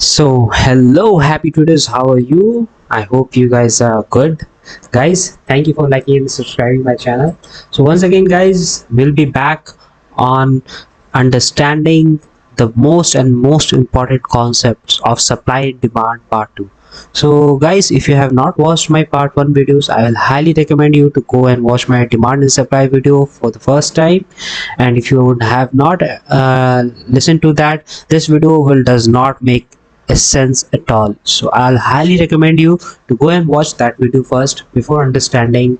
Hello, happy traders. How are you? I hope you guys are good. Guys, thank you for liking and subscribing my channel. So, once again, guys, we'll be back on understanding the most important concepts of supply and demand part 2. So, guys, if you have not watched my part 1 videos, I will highly recommend you to go and watch my demand and supply video for the first time. And if you would have not listened to that, this video will does not make essence at all. So I'll highly recommend you to go and watch that video first before understanding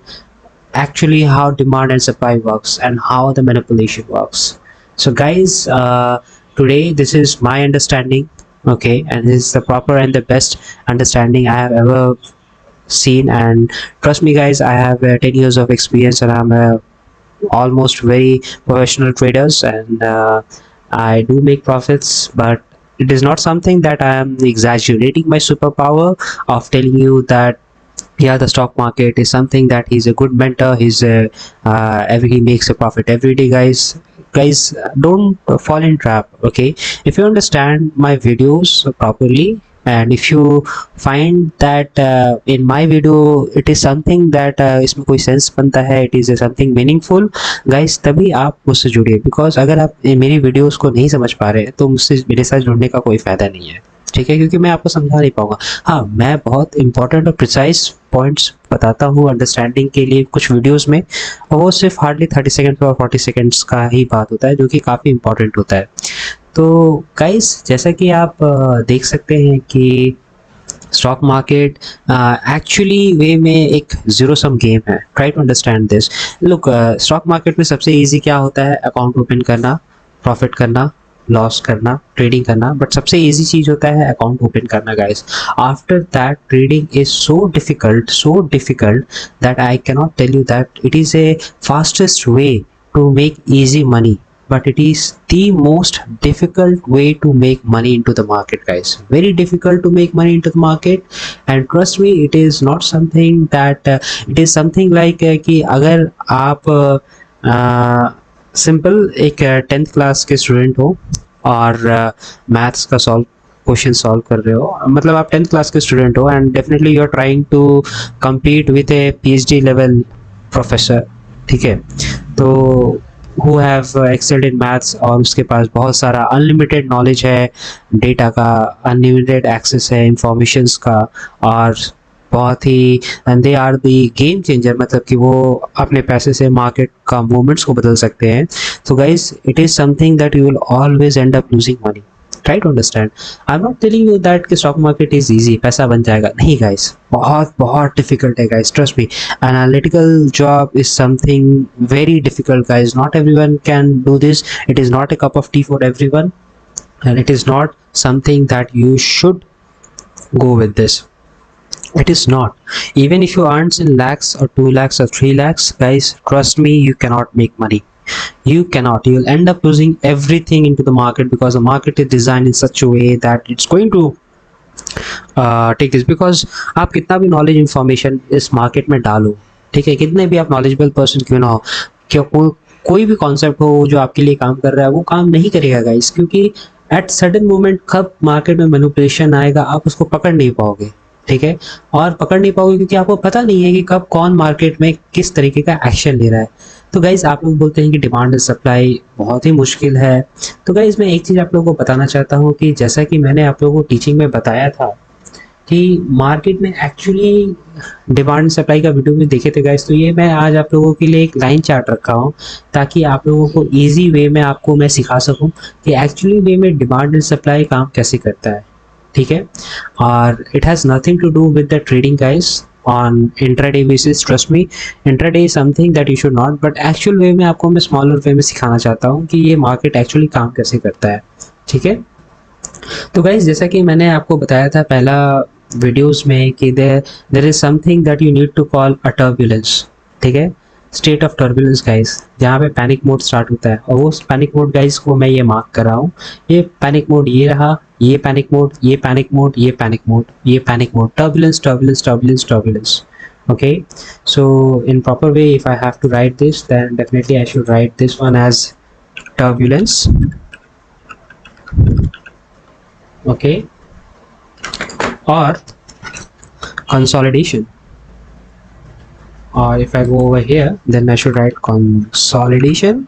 actually how demand and supply works and how the manipulation works. So guys, today this is my understanding, okay, and this is the proper and the best understanding I have ever seen. And trust me guys, I have 10 years of experience and I'm almost very professional traders, and I do make profits, but it is not something that I am exaggerating my superpower of telling you that yeah, the stock market is something that he's a good mentor, he's a he makes a profit every day. Guys, don't fall in trap, okay? If you understand my videos properly, and if you find that in my video it is something that इसमें कोई sense बनता है, it is something meaningful, guys, तभी आप मुझसे जुड़िए. Because अगर आप मेरी वीडियोस को नहीं समझ पा रहे हैं तो मुझसे मेरे साथ जुड़ने का कोई फ़ायदा नहीं है, ठीक है? क्योंकि मैं आपको समझा नहीं पाऊंगा. हाँ, मैं बहुत इंपॉर्टेंट और प्रिसाइज पॉइंट्स बताता हूँ अंडरस्टैंडिंग के लिए कुछ वीडियोस में, और वो सिर्फ हार्डली 30 सेकेंड और 40 सेकेंड्स का ही बात होता है, जो कि काफ़ी इंपॉर्टेंट होता है. तो गाइस, जैसा कि आप देख सकते हैं कि स्टॉक मार्केट एक्चुअली वे में एक जीरो सम गेम है. Try to understand this. Look, stock market में सबसे इजी क्या होता है? अकाउंट ओपन करना, प्रॉफिट करना, लॉस करना, ट्रेडिंग करना. बट सबसे इजी चीज होता है अकाउंट ओपन करना guys. After that trading is so difficult that I cannot tell you that it is a fastest way to make easy money, but it is the most difficult way to make money into the market, guys. Very difficult to make money into the market, and trust me, it is not something that it is something like कि अगर आप simple एक 10th class के student हो और maths का question solve कर रहे हो, मतलब आप 10th क्लास के स्टूडेंट हो, and definitely you are trying to compete with a PhD level professor, ठीक है? तो who have excelled in maths और उसके पास बहुत सारा अनलिमिटेड नॉलेज है, डेटा का अनलिमिटेड एक्सेस है, इंफॉर्मेशंस का, और बहुत ही, and they are the game changer, मतलब कि वो अपने पैसे से मार्केट का मूवमेंट्स को बदल सकते हैं. तो guys, it is something that you will always end up losing money. Try to understand. I am not telling you that कि स्टॉक मार्केट इज ईजी, पैसा बन जाएगा. नहीं गाइस, बहुत बहुत डिफिकल्ट है guys, trust me. Analytical job is something very difficult guys. Not everyone can do this. It is not a cup of tea for everyone, and it is not something that you should go with this. It is not. Even if you earn in lakhs or 2 lakhs or 3 lakhs, guys, trust me, you cannot make money. You cannot. You will end up losing everything into the market, because the market is designed in such a way that it's going to take this. Because आप कितना भी knowledge information इस market में डालो, ठीक है, कितने भी आप नॉलेजेबल पर्सन क्यों ना हो, क्यों कोई भी कॉन्सेप्ट हो जो आपके लिए काम कर रहा है, वो काम नहीं करेगा गाइस. क्योंकि एट सडन मोमेंट कब मार्केट में मैनिपुलेशन आएगा आप उसको पकड़ नहीं पाओगे, ठीक है? और पकड़ नहीं पाओगे क्योंकि आपको पता नहीं है कि कब कौन मार्केट में किस तरीके का एक्शन ले रहा है. तो गाइज, आप लोग बोलते हैं कि डिमांड एंड सप्लाई बहुत ही मुश्किल है. तो गाइज, मैं एक चीज़ आप लोगों को बताना चाहता हूँ कि जैसा कि मैंने आप लोगों को टीचिंग में बताया था कि मार्केट में एक्चुअली डिमांड सप्लाई का वीडियो में देखे थे गाइज, तो ये मैं आज आप लोगों के लिए एक लाइन चार्ट रखा हूँ ताकि आप लोगों को ईजी वे में आपको मैं सिखा सकूँ कि एक्चुअली वे में डिमांड एंड सप्लाई काम कैसे करता है, ठीक है? और it has nothing to do with the trading guys on intraday basis. Trust me, intraday is something that you should not, but actual way में आपको मैं स्मॉलर वे में सिखाना चाहता हूँ कि ये मार्केट एक्चुअली काम कैसे करता है, ठीक है? तो गाइज, जैसा कि मैंने आपको बताया था पहला वीडियोस में कि there is something that you need to call a turbulence, ठीक है? स्टेट ऑफ टर्बुलेंस गाइस, जहाँ पे पैनिक मोड स्टार्ट होता है, और वो पैनिक मोड गाइस को मैं ये मार्क कर रहा हूँ. ये पैनिक मोड ये रहा, ये पैनिक मोड, ये पैनिक मोड, ये पैनिक मोड, ये panic mode. Turbulence, turbulence, turbulence, turbulence. Okay, so in proper way, if I have to write this, then definitely I should write this one as turbulence. Okay, or consolidation. Or if I go over here, then I should write consolidation.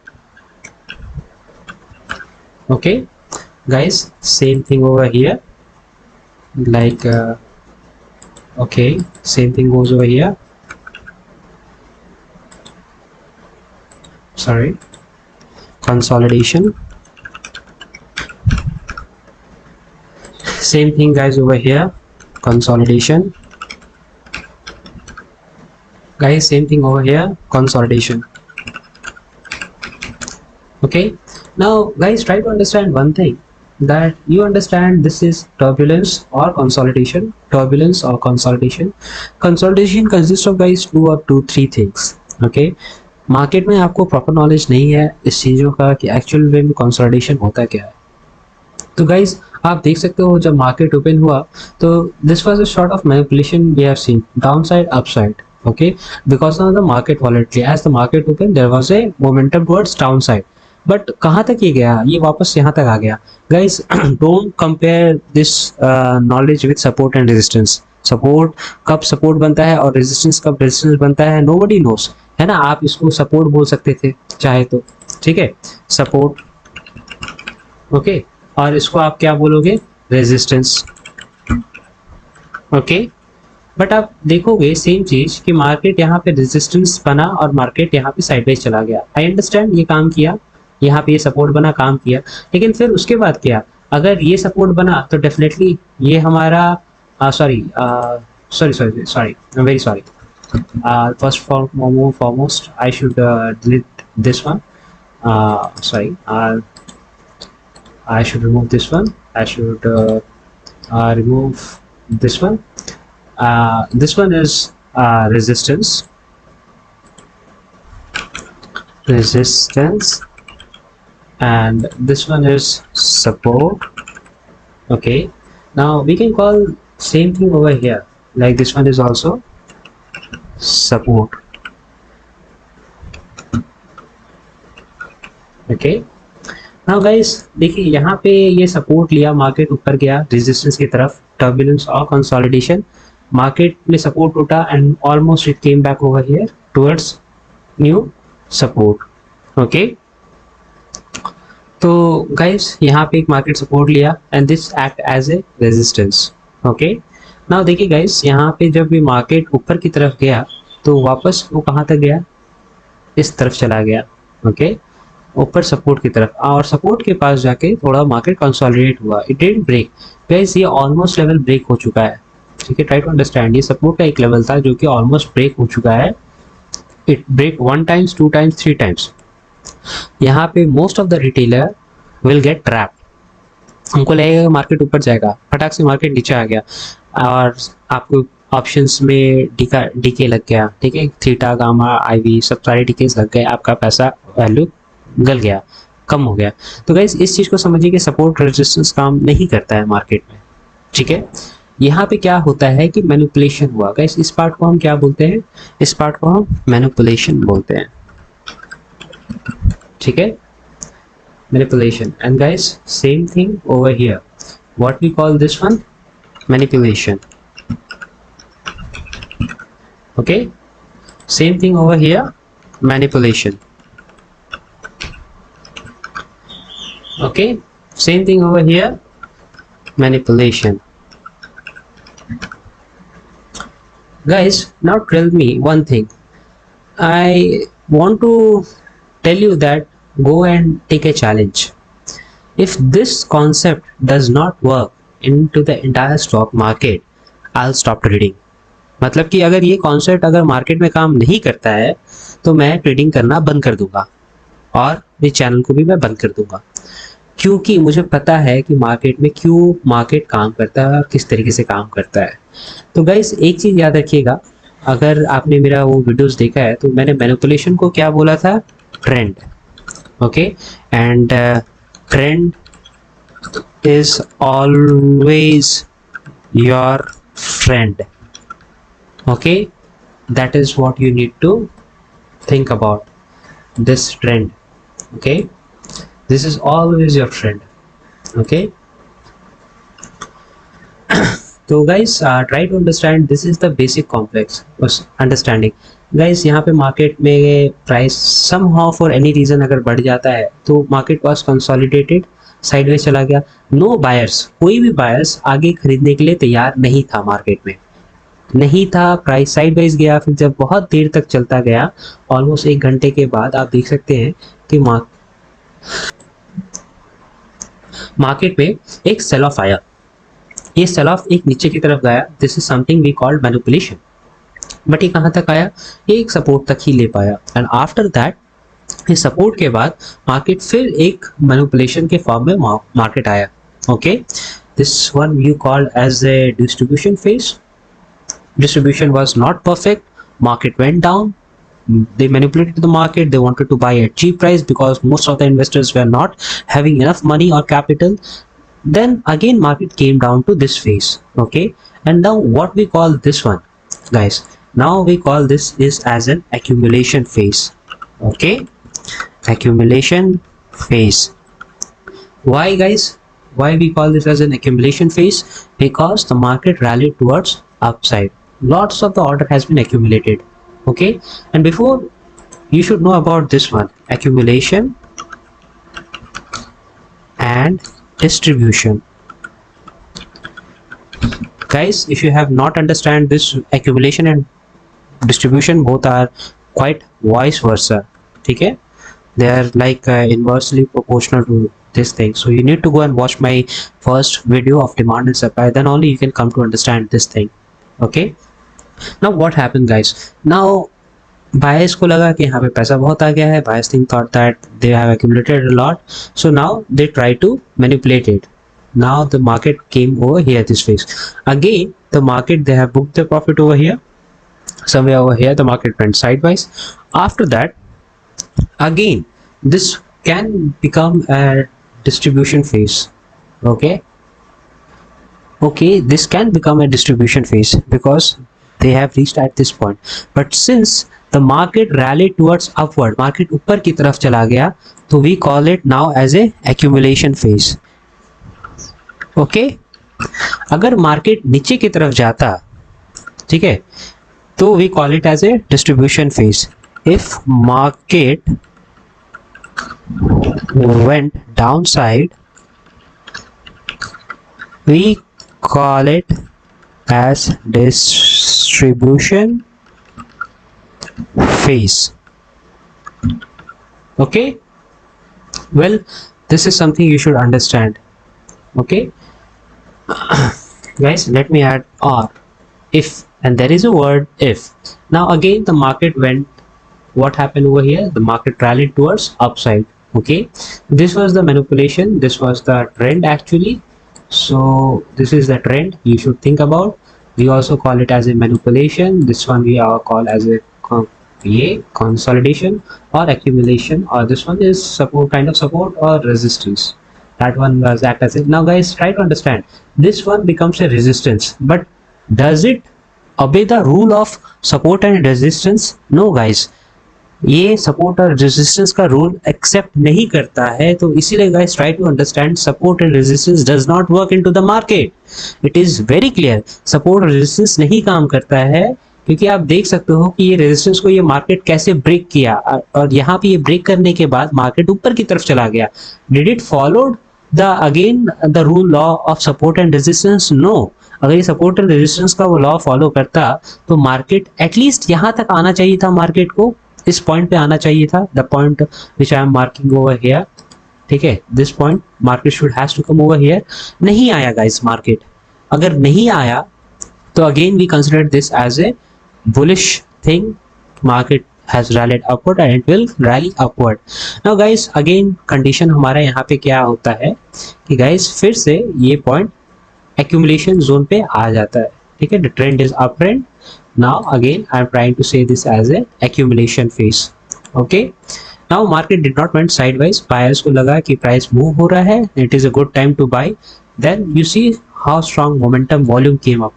Okay, guys, same thing over here. Like, okay, same thing goes over here. Sorry, consolidation. Same thing, guys, over here. Consolidation. Guys, same thing over here. Consolidation. Okay, now guys, try to understand one thing, that you understand this is turbulence or consolidation. Turbulence or consolidation. Consolidation consists of guys two or two three things. Okay, market में आपको proper knowledge नहीं है इस चीज़ों का कि actual वे में consolidation होता क्या है। तो गाइज आप देख सकते हो जब मार्केट ओपन हुआ तो this was a sort of manipulation we have seen down side up side. Okay, because of the market volatility as the market open there was a momentum towards down side. But कहाँ तक ये गया, ये वापस यहाँ तक आ गया। Guys don't compare this knowledge with support and resistance. Support कब सपोर्ट बनता है और रेजिस्टेंस कब रेजिस्टेंस बनता है, नोबडी नोस, है ना। आप इसको सपोर्ट बोल सकते थे चाहे तो, ठीक है, सपोर्ट। ओके, और इसको आप क्या बोलोगे, रेजिस्टेंस। ओके, बट आप देखोगे सेम चीज कि मार्केट यहाँ पे रेजिस्टेंस बना और मार्केट यहाँ पे साइडवेज चला गया। आई अंडरस्टैंड, ये काम किया, यहाँ पे ये सपोर्ट बना, काम किया, लेकिन फिर उसके बाद क्या, अगर ये सपोर्ट बना तो डेफिनेटली ये हमारा sorry sorry sorry sorry very sorry first foremost I should delete this one. Sorry, I should remove this one. I should remove this one. This one is resistance, and this one is support. Okay, now we can call same thing over here, like this one is also support. Okay, now guys देखिए यहाँ पे ये support लिया, market ऊपर गया resistance की तरफ, turbulence और कंसोलिडेशन, मार्केट में सपोर्ट टूटा and almost it came back over here towards new support. Okay, तो गाइस यहाँ पे एक मार्केट सपोर्ट लिया and this act as a resistance. Okay, now देखिए गाइस यहाँ पे जब भी मार्केट ऊपर की तरफ गया तो वापस वो कहाँ तक गया, इस तरफ चला गया। ओके, ऊपर सपोर्ट की तरफ, और सपोर्ट के पास जाके थोड़ा मार्केट कंसोलिडेट हुआ, इट डिडंट ब्रेक। गाइस ये ऑलमोस्ट लेवल ब्रेक हो चुका है, ठीक है, ट्राई टू अंडरस्टैंड। ये सपोर्ट का एक लेवल था जो कि ऑलमोस्ट ब्रेक हो चुका है। It break 1 times 2 times 3 times. यहाँ पे most of the retailer will get trap, उनको लगेगा मार्केट ऊपर जाएगा, फटाक से मार्केट नीचे आ गया और आपको ऑप्शंस में डीके लग गया, ठीक है, थीटा गामा आईवी सब सारे डीकेस लग गए, आपका पैसा वैल्यू गल गया, कम हो गया। तो गाइस इस चीज़ को समझिए कि सपोर्ट रेजिस्टेंस काम नहीं करता है मार्केट में, ठीक है। यहाँ पे क्या होता है कि मैनिपुलेशन हुआ। गाइस इस पार्ट को हम क्या बोलते हैं, इस पार्ट को हम मैनिपुलेशन बोलते हैं, ठीक है, manipulation. And guys same thing over here, what we call this one, manipulation. Okay, same thing over here, manipulation. Okay, same thing over here, manipulation. Guys now tell me one thing, I want to tell you that go and take a challenge. If this concept does not work into the entire stock market, I'll stop trading. मतलब कि अगर ये concept अगर market में काम नहीं करता है तो मैं ट्रेडिंग करना बंद कर दूंगा और मेरे चैनल को भी मैं बंद कर दूंगा, क्योंकि मुझे पता है कि मार्केट में क्यों मार्केट काम करता है और किस तरीके से काम करता है। तो गाइस एक चीज़ याद रखिएगा, अगर आपने मेरा वो वीडियोस देखा है तो मैंने मैनिपुलेशन को क्या बोला था, trend. Okay, and trend is always your friend. Okay, that is what you need to think about, this trend. Okay, this is always your friend. Okay, तो guys try to understand, this is the basic complex understanding. Guys यहाँ पे market में price somehow for any reason अगर बढ़ जाता है तो market was consolidated, sideways चला गया, नो बायर्स, कोई भी बायर्स आगे खरीदने के लिए तैयार नहीं था, मार्केट में नहीं था, प्राइस साइडवेज गया। फिर जब बहुत देर तक चलता गया, ऑलमोस्ट 1 घंटे के बाद आप देख सकते हैं कि मार्केट में एक सेल ऑफ आया। ये सेल ऑफ एक नीचे की तरफ गया, this is something we called manipulation. But ये कहाँ तक आया, ये एक सपोर्ट तक ही ले पाया, एंड आफ्टर दैट इस सपोर्ट के बाद मार्केट फिर एक मैनिपुलेशन के फॉर्म में मार्केट आया। Okay, this one you called as a distribution phase. Distribution was not perfect, market went down, they manipulated the market, they wanted to buy at cheap price because most of the investors were not having enough money or capital. Then again market came down to this phase. Okay, and now what we call this one, guys, now we call this is as an accumulation phase. Okay, accumulation phase. Why, guys, why we call this as an accumulation phase? Because the market rallied towards upside, lots of the order has been accumulated. Okay, and before, you should know about this one, accumulation and distribution. Guys, if you have not understand this accumulation and distribution, both are quite vice versa. Okay, they are like inversely proportional to this thing, so you need to go and watch my first video of demand and supply, then only you can come to understand this thing. Okay, now what happened, guys? Now buyers को लगा कि यहाँ पे पैसा बहुत आ गया है, buyers think thought that they have accumulated a lot, so now they try to manipulate it. Now the market came over here, this phase. Again the market, they have booked the profit over here, somewhere over here the market went sideways. After that again this can become a distribution phase. Okay, this can become a distribution phase because they have reached at this point, but since the market rallied towards upward, market ऊपर की तरफ चला गया, तो we call it now as a accumulation phase. Okay, अगर market नीचे की तरफ जाता, ठीक है, तो we call it as a distribution phase. If market went downside, we call it as distribution phase. Okay, well, this is something you should understand. Okay, guys, let me add or, if, and there is a word if. Now again the market went, what happened over here, the market rallied towards upside. Okay, this was the manipulation, this was the trend actually. So this is the trend you should think about. We also call it as a manipulation, this one we call as a consolidation or accumulation, or this one is support, kind of support or resistance. That one was act as it. Now guys, try to understand, this one becomes a resistance, but does it obey the rule of support and resistance? No guys, ये support और resistance का rule accept नहीं करता है, तो इसीलिए guys try to understand, support and resistance does not work into the market. It is very clear, support और resistance नहीं काम करता है, क्योंकि आप देख सकते हो कि ये रेजिस्टेंस को ये मार्केट कैसे ब्रेक किया, और यहाँ पे ये ब्रेक करने के बाद मार्केट ऊपर की तरफ चला गया. Did it followed the again the rule law of support and resistance? No. अगर ये सपोर्ट एंड रेजिस्टेंस का वो लॉ फॉलो करता तो मार्केट एटलीस्ट यहाँ तक आना चाहिए था, मार्केट को इस पॉइंट पे आना चाहिए था, the point which I am marking over here. ठीक है, this point market should has to come over here. नहीं आया गाइस मार्केट. अगर नहीं आया तो again we consider this as a bullish thing. Market has rallied upward and it will rally upward. Now guys, again condition हमारा यहाँ पे क्या होता है कि guys फिर से ये point accumulation zone पे आ जाता है. ठीक है, the trend is uptrend. Now again I am trying to say this as a accumulation phase. Okay, now market did not went sideways. Buyers को लगा कि price move हो रहा है, it is a good time to buy. Then you see how strong momentum volume came up.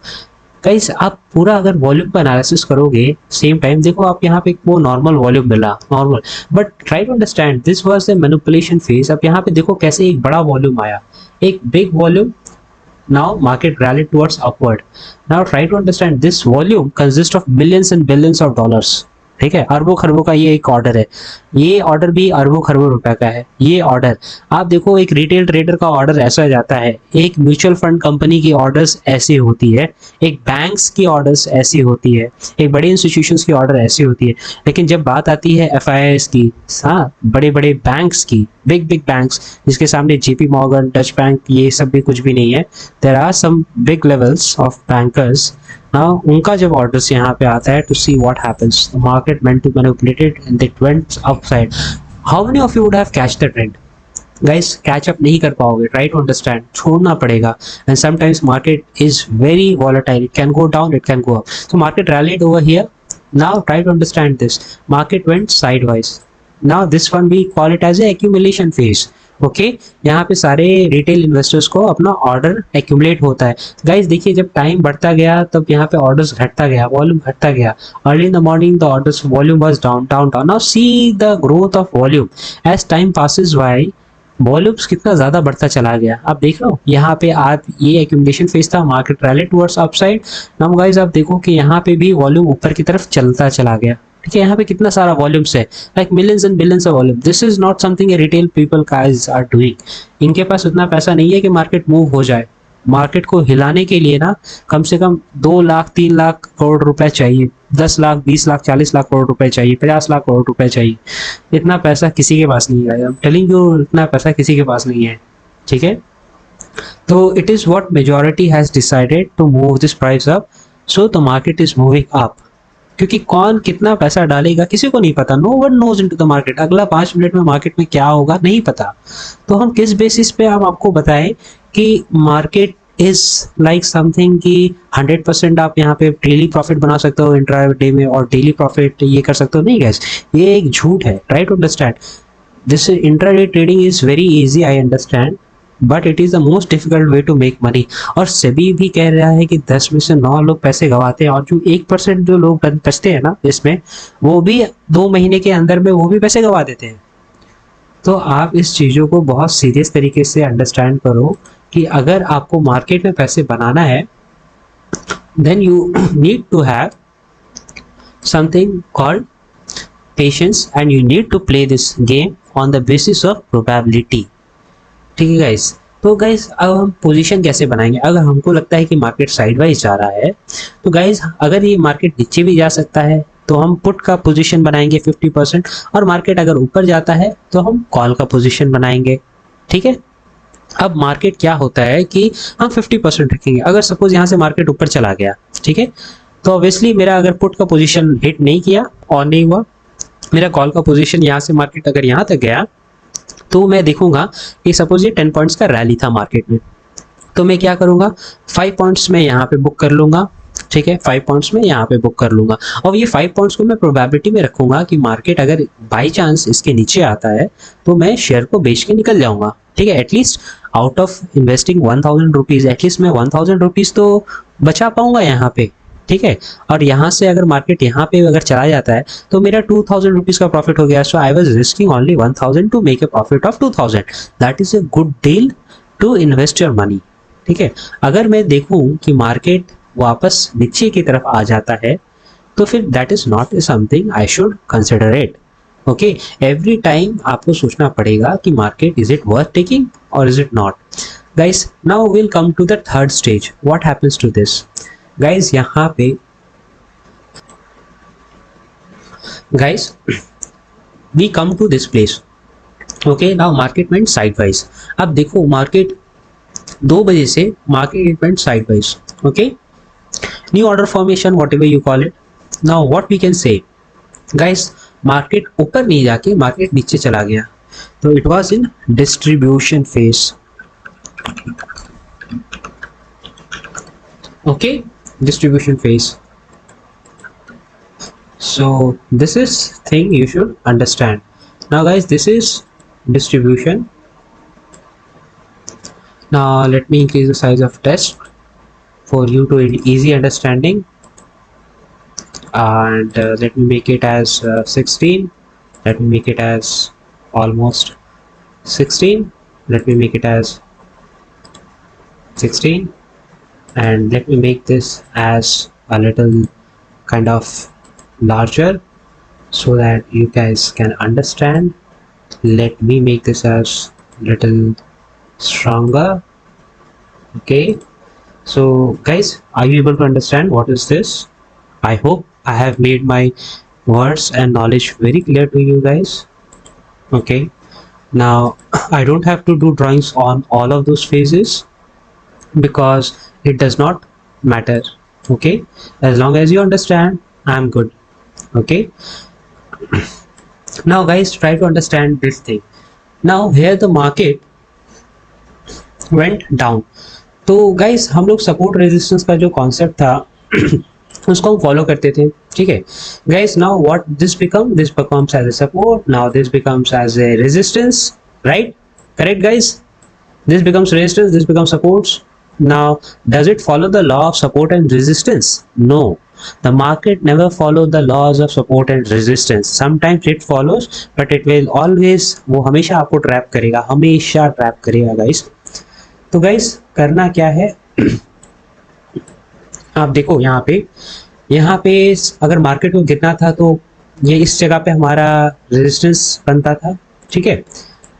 Guys आप पूरा अगर volume का एनालिसिस करोगे सेम टाइम, देखो आप यहाँ पे वो नॉर्मल वॉल्यूम मिला, normal, but try to understand this was the manipulation phase. अब यहाँ पे देखो कैसे एक बड़ा वॉल्यूम आया, एक big volume, Now market rallied towards upward. Now try to understand this volume consists of millions and billions of dollars. ठीक है, अरबों खरबों का ये एक ऑर्डर है, ये ऑर्डर भी अरबों खरबों रुपए का है। ये ऑर्डर आप देखो, एक रिटेल ट्रेडर का ऑर्डर ऐसा जाता है, एक म्यूचुअल फंड कंपनी की ऑर्डर्स ऐसी होती है, एक बैंक्स की ऑर्डर्स ऐसी होती है, एक बड़ी इंस्टीट्यूशंस की ऑर्डर ऐसी होती है। लेकिन जब बात आती है एफआईआईस की, हाँ, बड़े बड़े बैंक्स की, बिग बिग बैंक्स, जिसके सामने जेपी मॉर्गन, डच बैंक, ये सब भी कुछ भी नहीं है, there are some big levels of bankers. Now उनका जब ऑर्डर्स यहाँ पे आता है, to see what happens, the market meant to manipulated and it went upside. How many of you would have catch the trend? Guys catch up नहीं कर पाओगे, try to understand, छोड़ना पड़ेगा। And sometimes market is very volatile, it can go down, it can go up. So market rallied over here. Now try to understand this. Market went sideways. Now this one we call it as a accumulation phase. Okay यहाँ पे सारे retail investors को अपना order accumulate होता है। Guys देखिए, जब time बढ़ता गया तब यहाँ पे ऑर्डर्स घटता गया, वॉल्यूम घटता गया। Early in the morning the orders volume was down down down. Now see the growth of volume as time passes by, volumes कितना ज्यादा बढ़ता चला गया। आप देख लो यहाँ पे, आप ये एक्यूमुलेशन फेज था, market rally towards upside. Now guys आप देखो कि यहाँ पे भी वॉल्यूम ऊपर की तरफ चलता चला गया। ठीक है, यहाँ पे कितना सारा वॉल्यूम्स है, like millions and billions of volume. This is not something retail people guys are doing. इनके पास उतना पैसा नहीं है कि मार्केट मूव हो जाए। मार्केट को हिलाने के लिए ना कम से कम 2 लाख 3 लाख करोड़ रुपए चाहिए, 10 लाख 20 लाख 40 लाख करोड़ रुपए चाहिए, 50 लाख करोड़ रुपए चाहिए। इतना पैसा किसी के पास नहीं है। आई एम टेलिंग यू, इतना पैसा किसी के पास नहीं है। ठीक है, तो it is what majority has decided to move this price up, so the market is moving up. क्योंकि कौन कितना पैसा डालेगा किसी को नहीं पता, no one knows into the market. अगला 5 मिनट में मार्केट में क्या होगा नहीं पता। तो हम किस बेसिस पे हम आपको बताएं कि मार्केट इज लाइक समथिंग कि 100% आप यहाँ पे डेली प्रॉफिट बना सकते हो इंट्रा डे में, और डेली प्रॉफिट ये कर सकते हो? नहीं गैस, ये एक झूठ है। Try to understand this. Intraday trading is very easy, I understand, but it is the most difficult way to make money. और सेबी भी कह रहा है कि 10 में से 9 लोग पैसे गंवाते हैं, और जो 1% जो लोग बचते हैं ना इसमें, वो भी 2 महीने के अंदर में वो भी पैसे गंवा देते हैं। तो आप इस चीज़ों को बहुत सीरियस तरीके से अंडरस्टैंड करो कि अगर आपको मार्केट में पैसे बनाना है, then you need to have something called patience, and you need to play this game on the basis of probability. ठीक है गाइस, तो गाइस अब हम पोजीशन कैसे बनाएंगे? अगर हमको लगता है कि मार्केट साइडवाइज जा रहा है, तो गाइस अगर ये मार्केट नीचे भी जा सकता है तो हम पुट का पोजीशन बनाएंगे 50%, और मार्केट अगर ऊपर जाता है तो हम कॉल का पोजीशन बनाएंगे। ठीक है, अब मार्केट क्या होता है कि हम 50% रखेंगे। अगर सपोज यहाँ से मार्केट ऊपर चला गया, ठीक है, तो ऑब्वियसली मेरा अगर पुट का पोजीशन हिट नहीं किया और नहीं हुआ, मेरा कॉल का पोजीशन यहाँ से मार्केट अगर यहाँ तक गया, तो मैं देखूंगा कि सपोज ये 10 पॉइंट्स का रैली था मार्केट में, तो मैं क्या करूंगा, 5 पॉइंट्स में यहाँ पे बुक कर लूंगा। ठीक है, 5 पॉइंट्स में यहाँ पे बुक कर लूंगा, और ये 5 पॉइंट्स को मैं प्रोबेबिलिटी में रखूंगा कि मार्केट अगर बाई चांस इसके नीचे आता है तो मैं शेयर को बेच के निकल जाऊंगा। ठीक है, at least out of investing 1000 rupees, at least मैं 1000 रुपीज तो बचा पाऊंगा यहाँ पे। ठीक है, और यहाँ से अगर मार्केट यहाँ पे अगर चला जाता है तो मेरा 2000 रुपीज का प्रॉफिट हो गया। So I was risking only 1000 to make a profit of 2000। That is a good deal to invest your money. ठीक है, अगर मैं देखूं कि मार्केट वापस नीचे की तरफ आ जाता है, तो फिर that is not something I should consider it. Okay, every time आपको सोचना पड़ेगा कि market is it worth taking और is it not. Guys now will come to the third stage. What happens to this? Guys यहाँ पे guys we come to this place. Okay, now market went sideways. अब देखो market 2 बजे से market went sideways. Okay, new order formation, whatever you call it. Now what we can say, guys market ऊपर नहीं जाके market नीचे चला गया, तो it was in distribution phase. Okay, distribution phase. So this is thing you should understand. Now guys, this is distribution. Now let me increase the size of text for you to easy understanding, and let me make it as 16. Let me make it as almost 16. Let me make it as 16. and let me make this as a little kind of larger so that you guys can understand. Let me make this as little stronger. Okay, so guys, are you able to understand what is this? I hope I have made my words and knowledge very clear to you guys. Okay, now I don't have to do drawings on all of those phases because it does not matter. Okay, as long as you understand, I'm good. Okay, now guys, try to understand this thing. Now here the market went down. तो guys हम लोग support resistance का जो concept था उसको हम follow करते थे, ठीक है guys. Now what this becomes as a support, now this becomes as a resistance, right? Correct guys? This becomes resistance, this becomes supports. Now, does it follow the law of support and resistance? No. The market never follow the laws of support and resistance. Sometimes it follows, but it will always, वो हमेशा आपको trap करेगा, हमेशा trap करेगा guys. तो guys करना क्या है, आप देखो यहाँ पे अगर मार्केट को गिरना था तो ये इस जगह पे हमारा रेजिस्टेंस बनता था, ठीक है.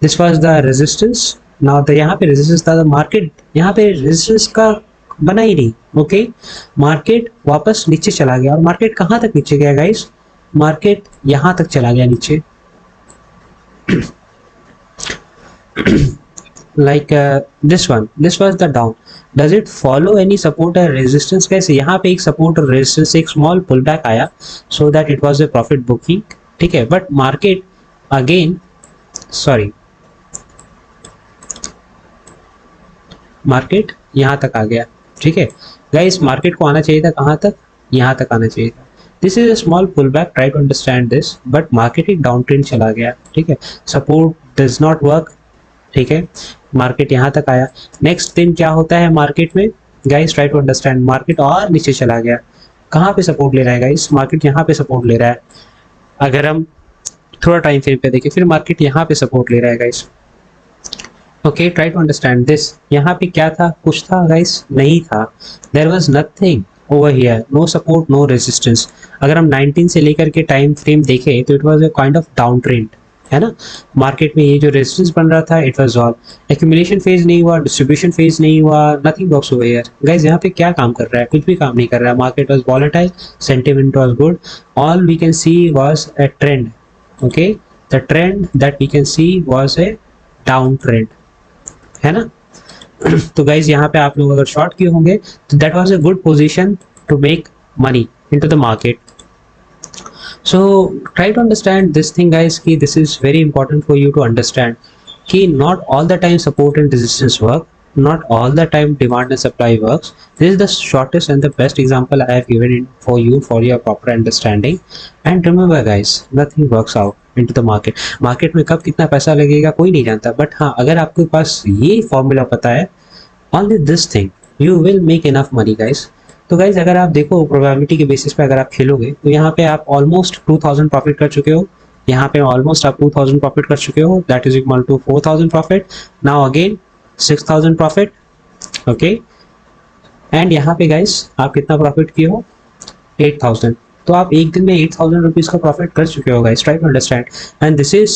This was the resistance. Now तो यहाँ पे रेजिस्टेंस था, मार्केट यहाँ पे रेजिस्टेंस का बना ही नहीं. ओके, मार्केट वापस नीचे चला गया. और मार्केट कहाँ तक नीचे गया गाइस? मार्केट यहाँ तक चला गया नीचे. like this was the down. Does it follow any support or resistance? कैसे यहाँ पे एक support और resistance, एक small pullback आया, so that it was a profit booking, ठीक है. but market again, sorry, market यहाँ तक आ गया, ठीक है गाइस. मार्केट को आना चाहिए था कहाँ तक? यहाँ तक आना चाहिए था. This is a small pull back, try to understand this. But market एक डाउन ट्रेंड चला गया, ठीक है. सपोर्ट डज नॉट वर्क, ठीक है. मार्केट यहाँ तक आया. नेक्स्ट दिन क्या होता है मार्केट में guys? Try to understand. Market और नीचे चला गया. कहाँ पे सपोर्ट ले रहा है गाइस? मार्केट यहाँ पे सपोर्ट ले रहा है. अगर हम थोड़ा टाइम फ्रेम पे देखें, फिर मार्केट यहाँ पे सपोर्ट ले रहा है guys. Okay, try to understand this. यहाँ पे क्या था? कुछ था गाइस? नहीं था. There was nothing over here, no support, no resistance. अगर हम 19 से लेकर के टाइम फ्रेम देखें तो it was a kind of down trend, है ना. मार्केट में ये जो रेजिस्टेंस बन रहा था, it was all accumulation phase नहीं हुआ, डिस्ट्रीब्यूशन फेज नहीं हुआ, nothing works over here guys. यहाँ पे क्या काम कर रहा है? कुछ भी काम नहीं कर रहा है. Market was volatile, sentiment was good, all we can see was a trend. Okay, the trend that we can see was a down trend, है ना. तो गाइज यहाँ पे आप लोग अगर शॉर्ट किए होंगे तो that was a good position to make money into the market. So try to understand this thing guys कि this is very important for you to understand कि not all the time support and resistance work, not all the time demand and supply works. This is the shortest and the best example I have given it for you for your proper understanding. And remember guys, nothing works out into the market. Market में कब कितना पैसा लगेगा कोई नहीं जानता, but हाँ अगर आपके पास ये फॉर्मूला पता है, only this thing you will make enough money guys. तो गाइज अगर आप देखो प्रोबेबिलिटी के बेसिस पे अगर आप खेलोगे तो यहाँ पे आप ऑलमोस्ट 2000 प्रॉफिट कर चुके हो. यहाँ पे ऑलमोस्ट आप 2000 प्रॉफिट कर चुके हो, that is equal to 4000 profit. Now again 6000 profit. Okay, and यहाँ पे गाइस आप कितना प्रॉफिट किए हो? 8000. तो आप एक दिन में 8000 रुपीज का प्रॉफिट कर चुके हो guys. Try to understand, and this is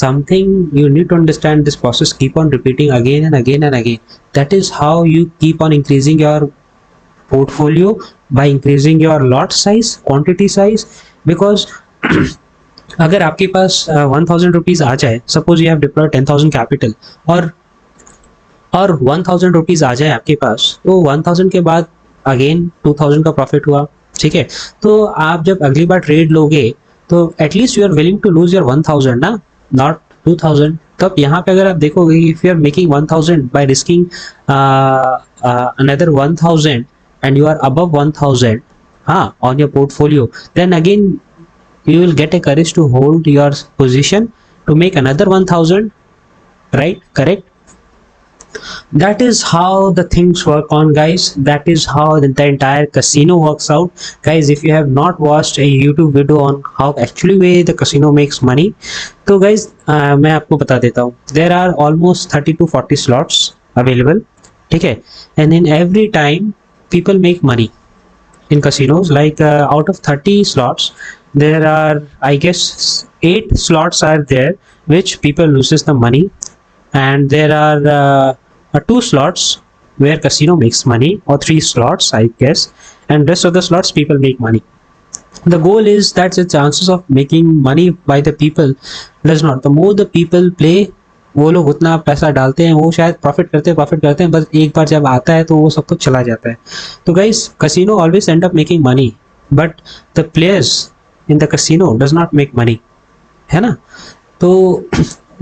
something you need to understand. This process keep on repeating again and again and again. That is how you keep on increasing your portfolio by increasing your lot size, quantity size. Because अगर आपके पास 1000 rupees आ जाए, suppose you have deployed 10,000 capital, और 1000 rupees आ जाए आपके पास, तो 1000 के बाद अगेन 2000 का प्रॉफिट हुआ, ठीक है. तो आप जब अगली बार ट्रेड लोगे तो at least you are willing to lose your 1000 ना, नॉट 2000. तब यहाँ पे अगर आप देखोगे if you are making 1000 by risking another 1000 and you are above 1000 on your portfolio, then again you will get a courage to hold your position to make another 1000, right? Correct? That is how the things work on guys. That is how the entire casino works out guys. If you have not watched a YouTube video on how actually way the casino makes money, तो guys मैं आपको बता देता हूँ. There are almost 30 to 40 slots available, ठीक है. And in every time people make money in casinos. Like out of 30 slots, there are, I guess, 8 slots are there which people loses the money, and there are 2 slots where casino makes money, or 3 slots, I guess, and rest of the slots people make money. The goal is that the chances of making money by the people does not, the more the people play, वो लोग उतना पैसा डालते हैं, वो शायद profit करते हैं, बस एक बार जब आता है तो वो सब कुछ चला जाता है. तो guys, casino always end up making money, but the players in the casino does not make money, है ना. तो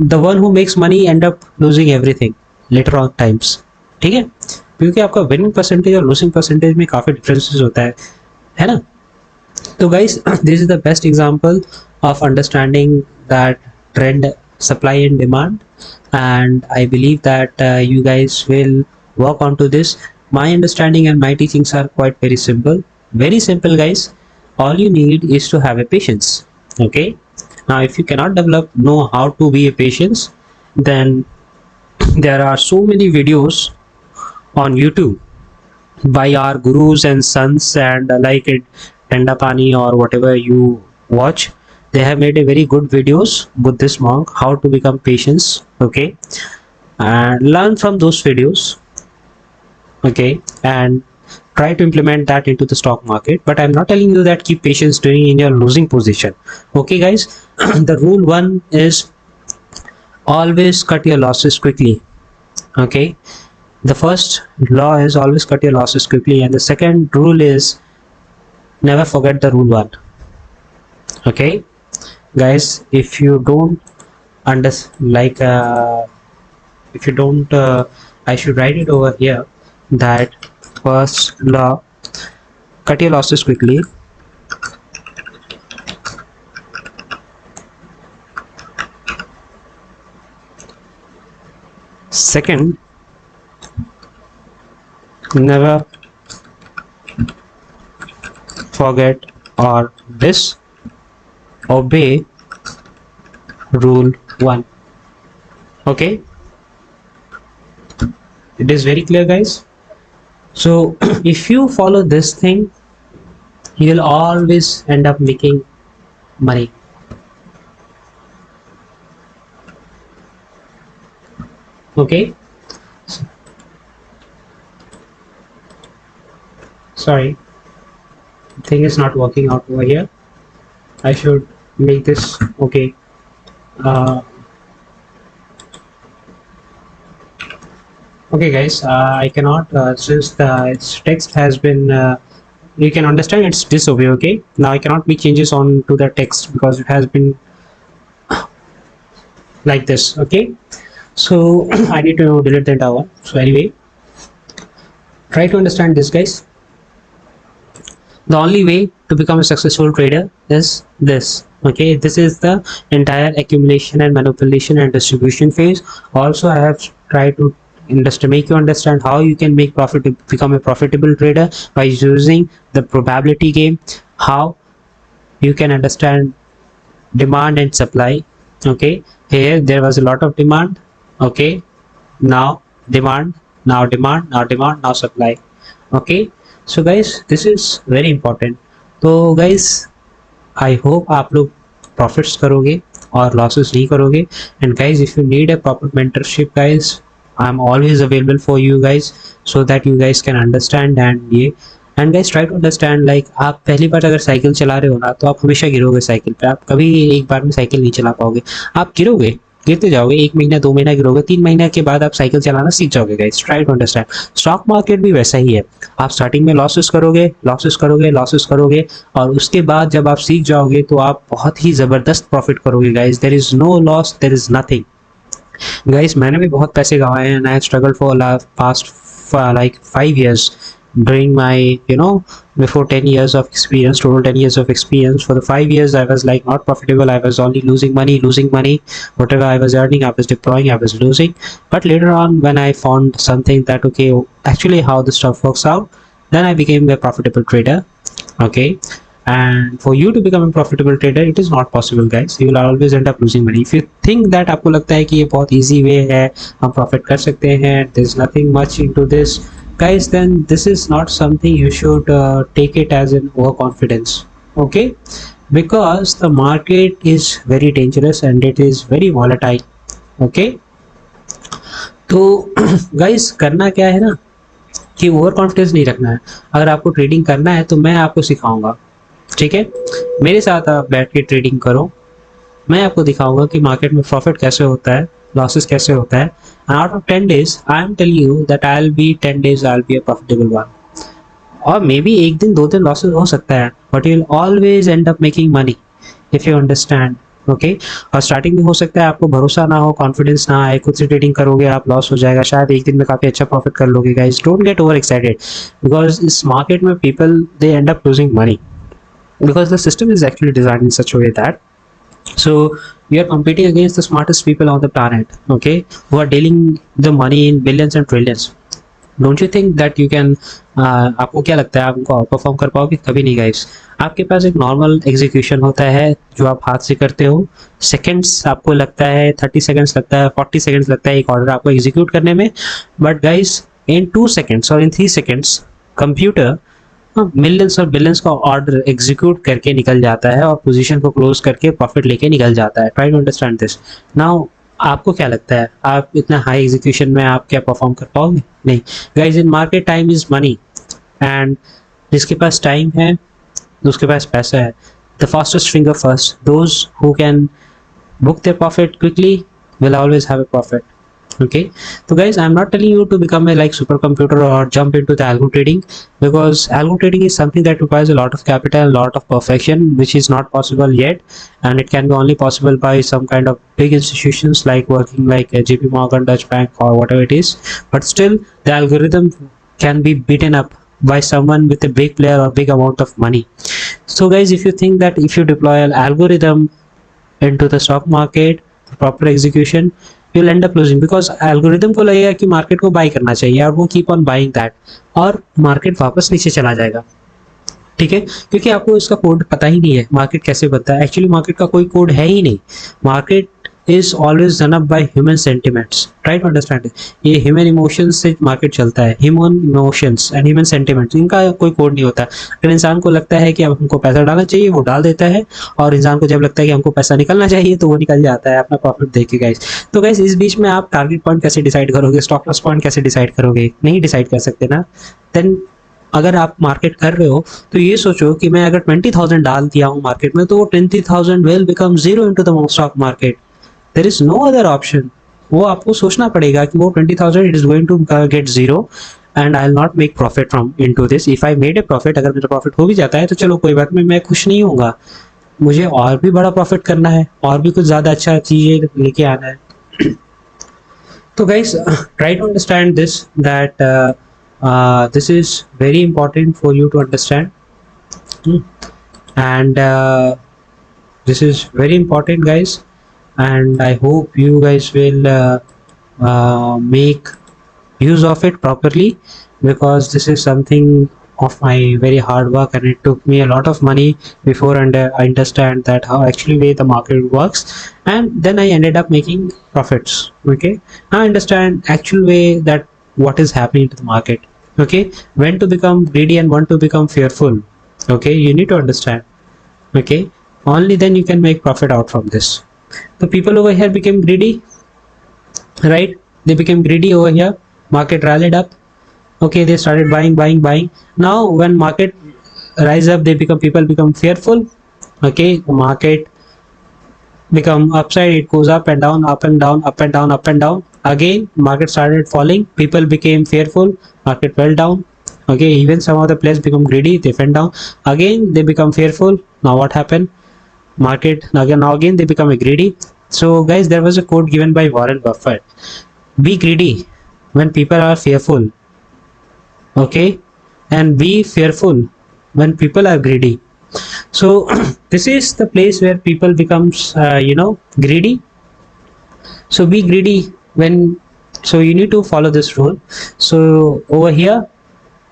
the one who makes money and up losing everything later on times, ठीक है, क्योंकि आपका विनिंग परसेंटेज और losing percentage में काफ़ी डिफरेंसेस होता है ना. So guys, this is the best example of understanding that trend, supply and demand, and I believe that you guys will work onto this. My understanding and my teachings are quite very simple guys. All you need is to have a patience. Okay, now if you cannot know how to be a patience, then there are so many videos on YouTube by our gurus and sons, and like it Tandapani or whatever you watch, they have made a very good videos with this monk how to become patient. Okay, and learn from those videos. Okay, and try to implement that into the stock market. But I'm not telling you that keep patience during in your losing position. Okay guys, the rule 1 is always cut your losses quickly. Okay, the first law is always cut your losses quickly, and the second rule is never forget the rule 1. Okay guys, if you don't if you don't I should write it over here, that first law, cut your losses quickly. Second, never forget or disobey rule 1. Okay, it is very clear guys. So if you follow this thing, you will always end up making money. Okay, sorry, thing is not working out over here. I should make this okay. Okay guys, I cannot since the text has been you can understand it's disobey. Okay, now I cannot make changes on to the text because it has been like this. Okay, so I need to delete the entire one. So anyway, try to understand this guys. The only way to become a successful trader is this. Okay, this is the entire accumulation and manipulation and distribution phase. Also, I have tried to make you understand how you can become a profitable trader by using the probability game, how you can understand demand and supply. Okay, here there was a lot of demand. Okay, now demand, now demand, now demand, now supply. Okay, so guys, this is very important. तो guys, I hope आप लोग profits करोगे और losses नहीं करोगे. And guys, if you need a proper mentorship guys, I'm always available for you guys so that you guys can understand. And ये and guys, try to understand, like आप पहली बार अगर साइकिल चला रहे हो ना, तो आप हमेशा गिरोगे साइकिल पे. आप कभी एक बार में साइकिल नहीं चला पाओगे, आप गिरते जाओगे. 1 महीना 2 महीना गिरोगे, 3 महीने के बाद आप साइकिल चलाना सीख जाओगे guys. Try to understand. Stock market भी वैसा ही है. आप स्टार्टिंग में लॉसेस करोगे और उसके बाद जब आप सीख जाओगे तो आप बहुत ही ज़बरदस्त प्रॉफिट करोगे guys. There is no loss, there is nothing guys. मैंने भी बहुत पैसे गंवाए हैं. I have struggled for past like 5 years during my before 10 years of experience, total 10 years of experience. For the 5 years I was like not profitable. I was only losing money. Whatever I was earning, I was deploying, I was losing. But later on, when I found something that okay, actually how the stuff works out, then I became a profitable trader. Okay, and for you to become a profitable trader, it is not possible guys. You will always end up losing money. If you think that आपको लगता है कि ये बहुत easy way है, हम profit कर सकते हैं, there is nothing much into this guys, then this is not something you should take it as an overconfidence. Okay, because the market is very dangerous and it is very volatile. Okay, तो guys करना क्या है ना कि over confidence नहीं रखना है। अगर आपको ट्रेडिंग करना है तो मैं आपको सिखाऊंगा, ठीक है। मेरे साथ आप बैठ के ट्रेडिंग करो, मैं आपको दिखाऊंगा कि मार्केट में प्रॉफिट कैसे होता है, लॉसेस कैसे होता है। Out of 10 days I am telling you that I will be 10 days I will be a profitable one. और मे बी एक दिन दो दिन लॉसेस हो सकता है, but you will always end up making money if you understand. Okay, और starting में हो सकता है आपको भरोसा ना हो, कॉन्फिडेंस ना आए, खुद से ट्रेडिंग करोगे आप, लॉस हो जाएगा, शायद एक दिन में काफी अच्छा प्रॉफिट कर लोगे। Guys don't get over excited, because इस मार्केट में people they and up losing money because the system is actually designed in such a way that so you are competing against the smartest people on the planet, okay, who are dealing the money in billions and trillions. Don't you think that you can आपको क्या लगता है आप उनको perform कर पाओगे? कभी नहीं गाइस। आपके पास एक नॉर्मल एग्जीक्यूशन होता है जो आप हाथ से करते हो, सेकंड्स आपको लगता है, 30 सेकंड्स लगता है, 40 सेकंड्स लगता है एक ऑर्डर आपको एग्जीक्यूट करने में, बट गाइस इन 2 seconds और इन 3 seconds कंप्यूटर मिलियंस और बिलियंस का ऑर्डर एग्जीक्यूट करके निकल जाता है और पोजीशन को क्लोज करके प्रॉफिट लेके निकल जाता है। Try to understand this now. आपको क्या लगता है आप इतना हाई एग्जीक्यूशन में आप क्या परफॉर्म कर पाओगे? नहीं guys, in market time is money, and जिसके पास टाइम है उसके पास पैसा है। The fastest finger first, those who can book their profit quickly will always have a profit. Okay, so guys, I'm not telling you to become a like supercomputer or jump into the algo trading, because algo trading is something that requires a lot of capital, a lot of perfection, which is not possible yet, and it can be only possible by some kind of big institutions like working like JP Morgan, Dutch Bank, or whatever it is. But still the algorithm can be beaten up by someone with a big player or big amount of money. So guys, if you think that if you deploy an algorithm into the stock market, proper execution, you'll end up losing, because algorithm को लगेगा कि market को by करना चाहिए और वो keep on buying that, और market वापस नीचे चला जाएगा। ठीक है, क्योंकि आपको इसका कोड पता ही नहीं है मार्केट कैसे बनता है। एक्चुअली मार्केट का कोई कोड है ही नहीं। Market is always run up by human sentiments, try to understand. ये ह्यूमन इमोशंस से मार्केट चलता है, human emotions and human sentiments, इनका कोई कोड नहीं होता। अगर इंसान को लगता है कि अब हमको पैसा डालना चाहिए वो डाल देता है, और इंसान को जब लगता है कि हमको पैसा निकलना चाहिए तो वो निकल जाता है अपना प्रॉफिट देख के। गाइस तो गाइस इस बीच में आप टारगेट पॉइंट कैसे डिसाइड करोगे, स्टॉप लॉस पॉइंट कैसे डिसाइड करोगे? नहीं डिसाइड कर सकते ना। देन अगर आप मार्केट कर रहे हो तो ये सोचो कि मैं अगर 20,000 डाल दिया हूँ मार्केट में तो वो 20,000 will become zero into the stock market. There is no other option. वो आपको सोचना पड़ेगा कि वो 20,000 it is going to get zero and I will not make profit from into this. If I made a profit, अगर मेरा profit हो भी जाता है तो चलो कोई बात नहीं, मैं खुश नहीं होऊंगा, मुझे और भी बड़ा प्रॉफिट करना है, और भी कुछ ज्यादा अच्छा चीजें लेके आना है। तो guys try to understand this that this is very important for you to understand. And this is very important guys, and I hope you guys will make use of it properly, because this is something of my very hard work and it took me a lot of money before, and I understand that how actually way the market works, and then I ended up making profits. Okay, I understand actual way that what is happening to the market. Okay, when to become greedy and when to become fearful. Okay, you need to understand. Okay, only then you can make profit out from this. The people over here became greedy, right? They became greedy over here. Market rallied up. Okay, they started buying. Now when market rise up, people become fearful. Okay, the market become upside, it goes up and down, up and down, up and down, up and down. Again market started falling, people became fearful, market fell down. Okay, even some of the players become greedy, they fell down. Again they become fearful. Now what happened? Market now again they become greedy. So guys, there was a quote given by Warren Buffett: be greedy when people are fearful, okay, and be fearful when people are greedy. So this is the place where people becomes greedy. So be greedy when, so you need to follow this rule. So over here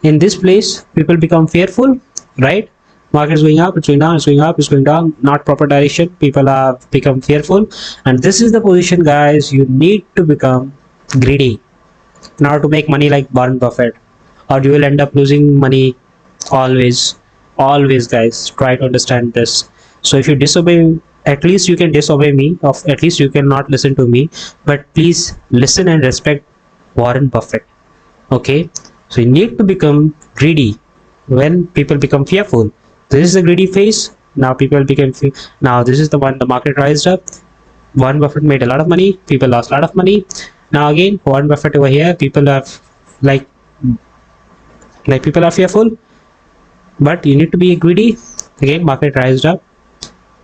in this place people become fearful, right? Market is going up, it's going down, it's going up, it's going down, not proper direction, people are become fearful, and this is the position guys you need to become greedy in order to make money like Warren Buffett. or you will end up losing money always. Always, guys, try to understand this. So if you disobey, at least you can disobey me, of at least you cannot listen to me, but please listen and respect Warren Buffett. Okay, so you need to become greedy when people become fearful. This is the greedy phase. Now people became now this is the one the market rised up. Warren Buffett made a lot of money, people lost a lot of money. Now again, Warren Buffett over here, people are like people are fearful, but you need to be greedy. Again, market rised up.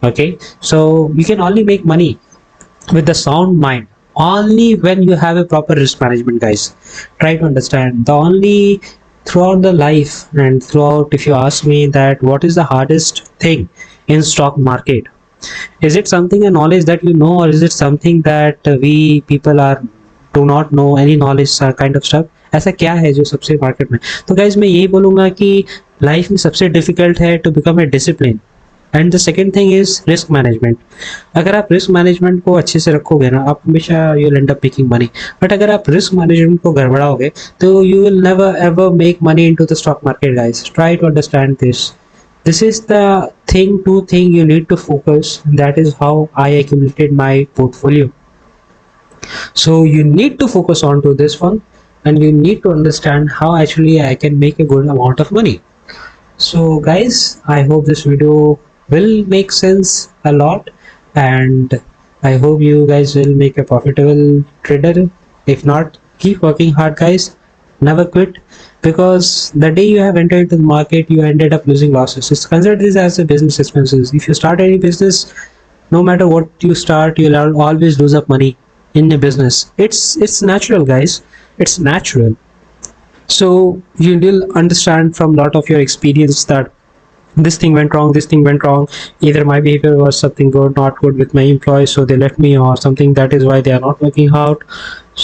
Okay, so you can only make money with the sound mind only when you have a proper risk management, guys. Try to understand the only throughout the life and throughout, if you ask me that what is the hardest thing in stock market, is it something a knowledge that you know, or is it something that we people are do not know any knowledge kind of stuff? ऐसा क्या है जो सबसे market में? तो guys मैं यही बोलूंगा कि लाइफ में सबसे डिफिकल्ट है to become a discipline, and the second thing is risk management. अगर आप रिस्क मैनेजमेंट को अच्छे से रखोगे ना, आप हमेशा you will end up making money. But अगर आप रिस्क मैनेजमेंट को गड़बड़ाओगे तो you will never ever make money into the stock market, guys. Try to understand this. This is the thing you need to focus. That is how I accumulated my portfolio. So you need to focus on to this one, and you need to understand how actually I can make a good amount of money. So guys, I hope this video will make sense a lot, and I hope you guys will make a profitable trader. If not, keep working hard, guys. Never quit, because the day you have entered the market, you ended up losing losses. It's consider this as a business expenses. If you start any business, no matter what you start, you'll always lose up money in a business. It's natural, guys. It's natural. So you will understand from lot of your experience that this thing went wrong, this thing went wrong. Either my behavior was something good, not good with my employees, so they left me, or something that is why they are not working out.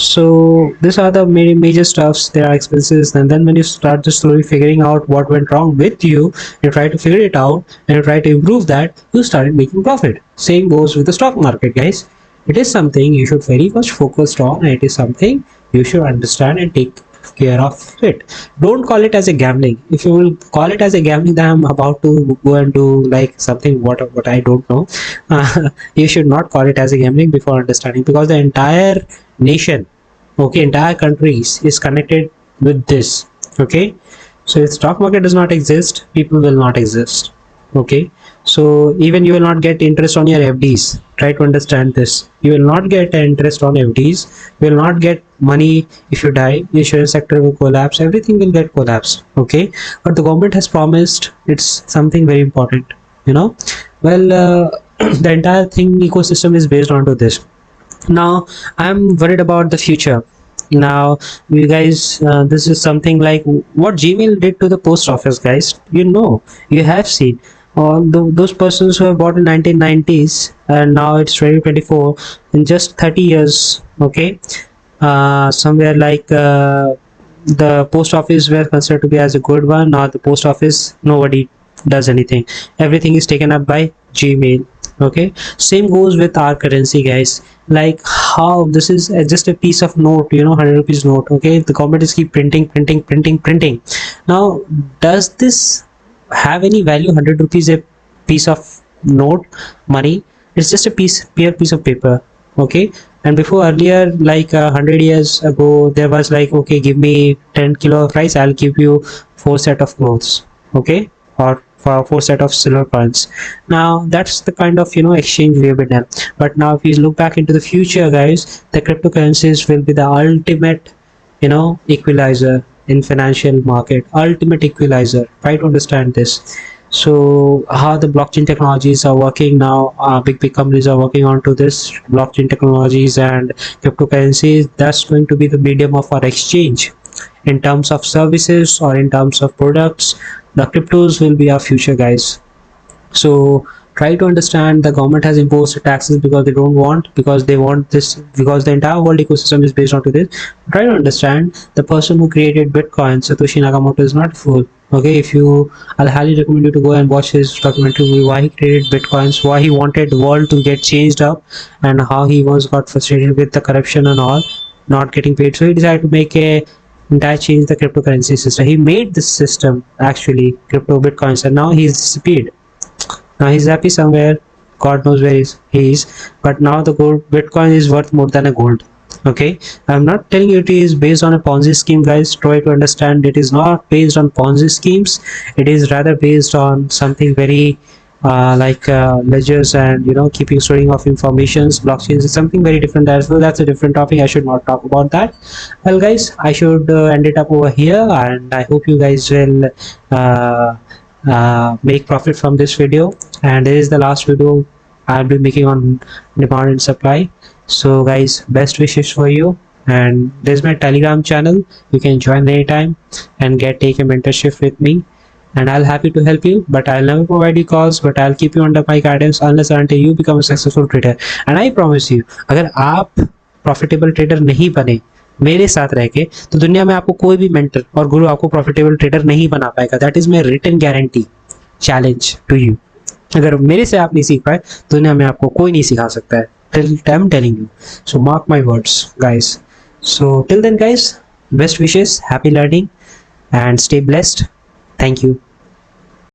So these are the major stuffs. There are expenses, and then when you start just slowly figuring out what went wrong with you, you try to figure it out and you try to improve that, you started making profit. Same goes with the stock market, guys. It is something you should very much focus on, and it is something you should understand and take care of it. Don't call it as a gambling. If you will call it as a gambling, then I'm about to go and do like something what I don't know. You should not call it as a gambling before understanding, because the entire nation, okay, entire countries is connected with this. Okay, so if stock market does not exist, people will not exist. Okay, so even you will not get interest on your FDs. Try to understand this. You will not get interest on FDs. You will not get money if you die. Insurance sector will collapse. Everything will get collapsed. Okay, but the government has promised. It's something very important, you know. Well, the entire thing ecosystem is based onto this. Now I'm worried about the future. Now you guys, this is something like what Gmail did to the post office, guys. You know, you have seen all those persons who have bought in 1990s, and now it's 2024. In just 30 years, okay, somewhere like the post office were considered to be as a good one. Now the post office, nobody does anything. Everything is taken up by Gmail. Okay, same goes with our currency, guys. Like how this is just a piece of note, you know, 100 rupees note. Okay, the government is keep printing. Now does this have any value? 100 rupees a piece of note money. It's just a pure piece of paper. Okay, and before earlier, like 100 years ago, there was like, okay, give me 10 kilo of rice, I'll give you 4 set of clothes. Okay, or for 4 set of silver coins. Now that's the kind of, you know, exchange we have been done. But now if you look back into the future, guys, the cryptocurrencies will be the ultimate, you know, equalizer in financial market. Ultimate equalizer. Try to understand this. So how the blockchain technologies are working now, big companies are working on to this blockchain technologies and cryptocurrencies. That's going to be the medium of our exchange in terms of services or in terms of products. The cryptos will be our future, guys. So try to understand the government has imposed taxes because they don't want, because they want this, because the entire world ecosystem is based on to this. Try to understand the person who created Bitcoin, Satoshi Nakamoto, is not a fool. Okay, if you, I'll highly recommend you to go and watch his documentary why he created Bitcoins, why he wanted the world to get changed up, and how he was got frustrated with the corruption and all, not getting paid. So he decided to make a that changed the cryptocurrency system. He made this system actually crypto bitcoins, and now he's disappeared. Now he's happy somewhere. God knows where he is. But now the gold Bitcoin is worth more than a gold. Okay, I'm not telling you it is based on a Ponzi scheme, guys. Try to understand it is not based on Ponzi schemes. It is rather based on something very ledgers and keeping storing of informations. Blockchains is something very different as well. That's a different topic. I should not talk about that. Well, guys, I should end it up over here, and I hope you guys will make profit from this video. And this is the last video I'll be making on demand and supply. So guys, best wishes for you. And there's my Telegram channel. You can join anytime and take a mentorship with me, and I'll happy to help you. But I'll never provide you calls, but I'll keep you under my guidance unless and until you become a successful trader. And I promise you, अगर आप profitable trader नहीं बने मेरे साथ रह के, तो दुनिया में आपको कोई भी मेंटर और गुरु आपको प्रॉफिटेबल ट्रेडर नहीं बना पाएगा. That is my written guarantee challenge to you. अगर मेरे से आप नहीं सीख पाए, दुनिया में आपको कोई नहीं सिखा सकता है. I'm telling you. So mark my words, guys. So till then, guys, best wishes, happy learning, and stay blessed. Thank you.